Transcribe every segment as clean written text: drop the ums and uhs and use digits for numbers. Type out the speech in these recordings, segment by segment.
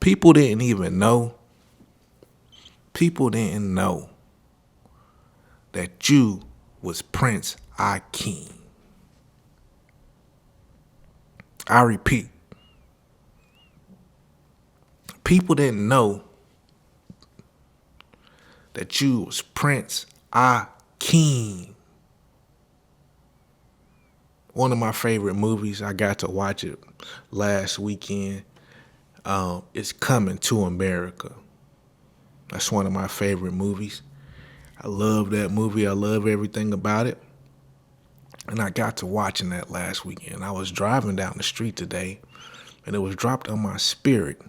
People didn't even know. People didn't know that you was Prince Akeem. I repeat, people didn't know that you was Prince Akeem. One of my favorite movies, I got to watch it last weekend. It's Coming to America. That's one of my favorite movies. I love that movie. I love everything about it. And I got to watching that last weekend. I was driving down the street today, and it was dropped on my spirit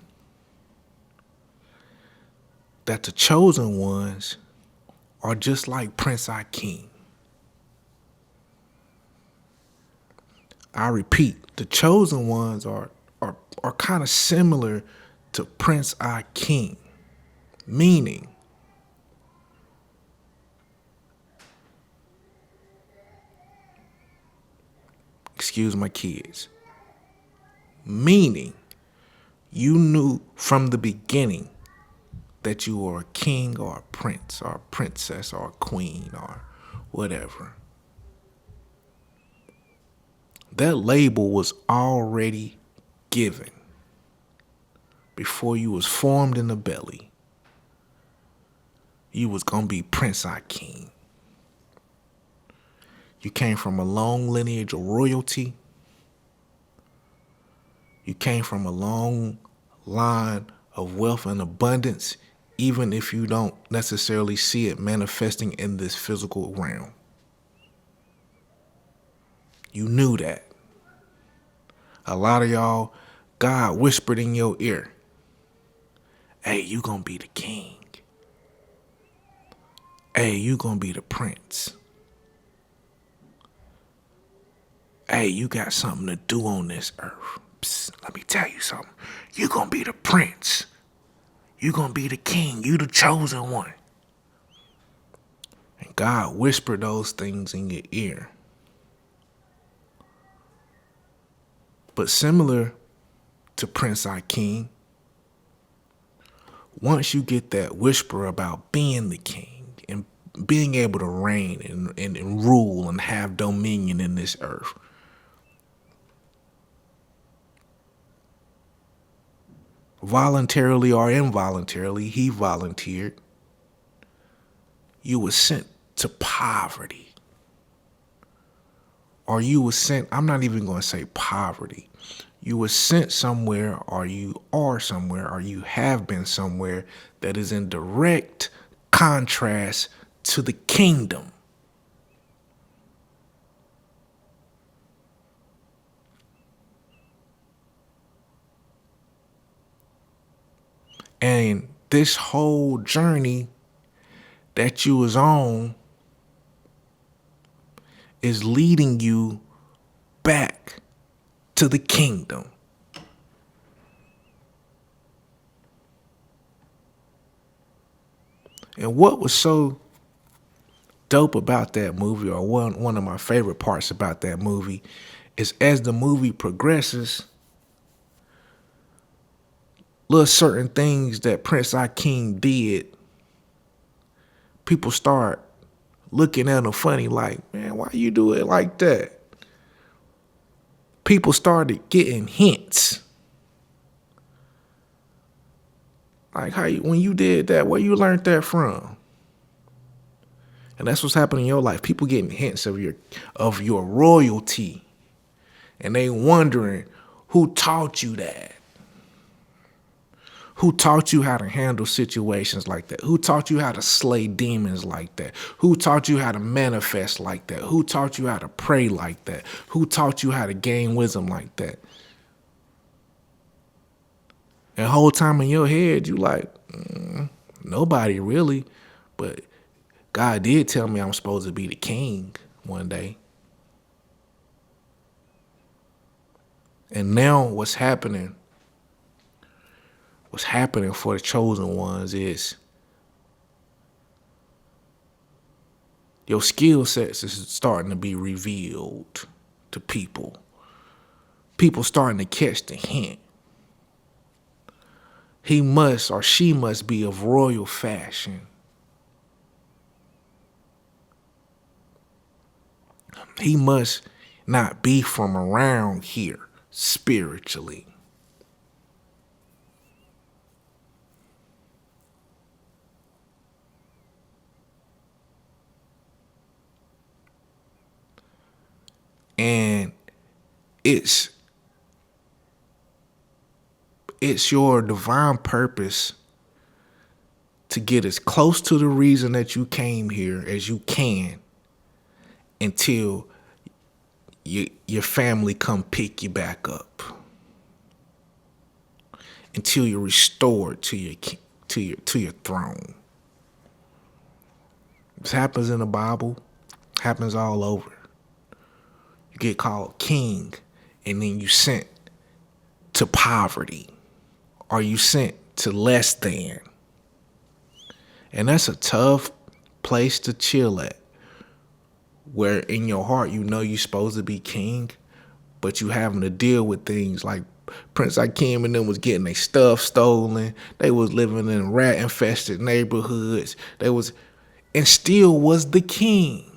that the chosen ones are just like Prince Akeem. I repeat, the chosen ones are kind of similar to Prince Akeem, meaning excuse my kids, meaning you knew from the beginning that you were a king or a prince or a princess or a queen or whatever. That label was already given before you was formed in the belly. You was gonna be Prince Akeem. You came from a long lineage of royalty. You came from a long line of wealth and abundance, even if you don't necessarily see it manifesting in this physical realm. You knew that. A lot of y'all, God whispered in your ear, hey, you gonna be the king. Hey, you gonna be the prince. Hey, you got something to do on this earth. Psst, let me tell you something. You gonna be the prince. You gonna be the king. You the chosen one. And God whispered those things in your ear. But similar to Prince Akeem, once you get that whisper about being the king and being able to reign and rule and have dominion in this earth, voluntarily or involuntarily, he volunteered. You were sent to poverty. Or you were sent, I'm not even going to say poverty. You were sent somewhere, or you are somewhere, or you have been somewhere that is in direct contrast to the kingdom. And this whole journey that you was on is leading you back to the kingdom. And what was so dope about that movie, or one of my favorite parts about that movie, is as the movie progresses, little certain things that Prince Akeem did, people start looking at him funny like, man, why you do it like that? People started getting hints. Like, when you did that, where you learned that from? And that's what's happening in your life. People getting hints of your royalty. And they wondering, who taught you that? Who taught you how to handle situations like that? Who taught you how to slay demons like that? Who taught you how to manifest like that? Who taught you how to pray like that? Who taught you how to gain wisdom like that? And the whole time in your head, you like, nobody really. But God did tell me I'm supposed to be the king one day. And now what's happening for the chosen ones is your skill sets is starting to be revealed to people. People starting to catch the hint. He must or she must be of royal fashion. He must not be from around here spiritually. And it's your divine purpose to get as close to the reason that you came here as you can until your family come pick you back up, until you're restored to your throne. This happens in the Bible, happens all over. You get called king, and then you sent to poverty, or you sent to less than. And that's a tough place to chill at, where in your heart you know you're supposed to be king, but you having to deal with things like Prince Akeem and them was getting their stuff stolen. They was living in rat-infested neighborhoods. And still was the king.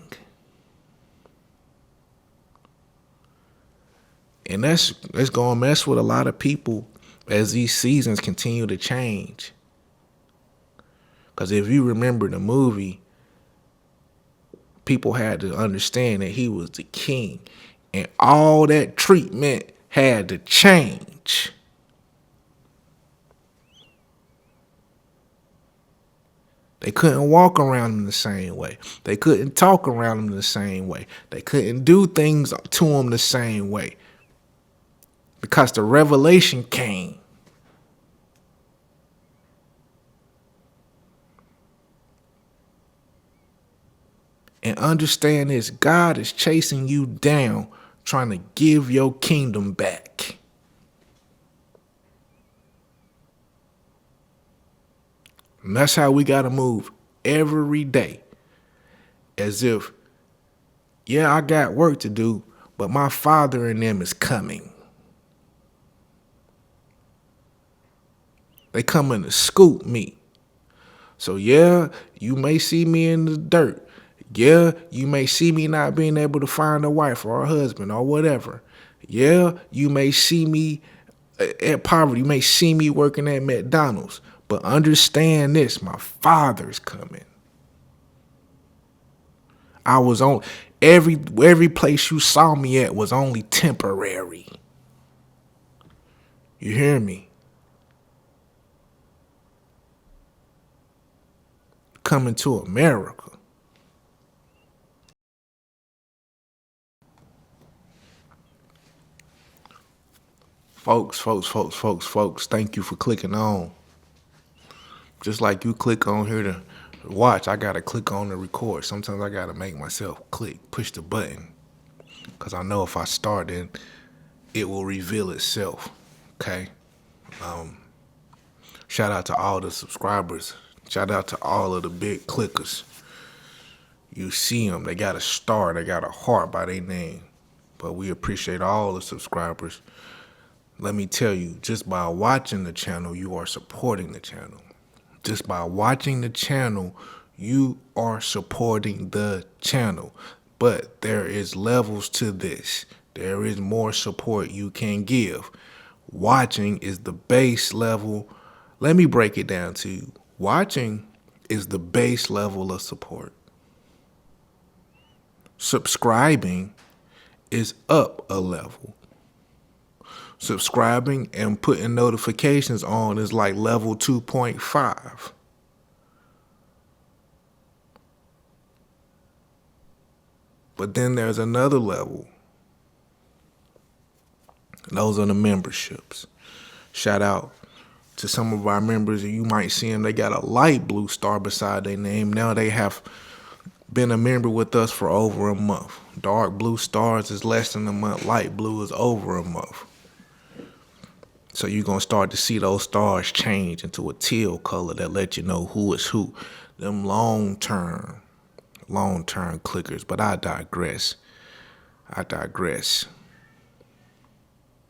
And that's going to mess with a lot of people as these seasons continue to change. Because if you remember the movie, people had to understand that he was the king. And all that treatment had to change. They couldn't walk around him the same way. They couldn't talk around him the same way. They couldn't do things to him the same way. Because the revelation came. And understand this, God is chasing you down, trying to give your kingdom back. And that's how we got to move every day. As if, yeah, I got work to do, but my Father in them is coming. They coming to scoop me. So yeah, you may see me in the dirt. Yeah, you may see me not being able to find a wife or a husband or whatever. Yeah, you may see me at poverty. You may see me working at McDonald's. But understand this, my Father's coming. I was on every place you saw me at was only temporary. You hear me? Coming to America. Folks, thank you for clicking on. Just like you click on here to watch, I gotta click on to record. Sometimes I gotta make myself push the button. Because I know if I start, then it will reveal itself. Okay? Shout out to all the subscribers. Shout out to all of the big clickers. You see them, they got a star, they got a heart by their name. But we appreciate all the subscribers. Let me tell you, just by watching the channel, you are supporting the channel. Just by watching the channel, you are supporting the channel. But there is levels to this. There is more support you can give. Watching is the base level. Let me break it down to you. Watching is the base level of support. Subscribing is up a level. Subscribing and putting notifications on is like level 2.5. But then there's another level. Those are the memberships. Shout out to some of our members. You might see them. They got a light blue star beside their name. Now they have been a member with us for over a month. Dark blue stars is less than a month. Light blue is over a month. So you're going to start to see those stars change into a teal color that let you know who is who. Them long-term clickers. But I digress.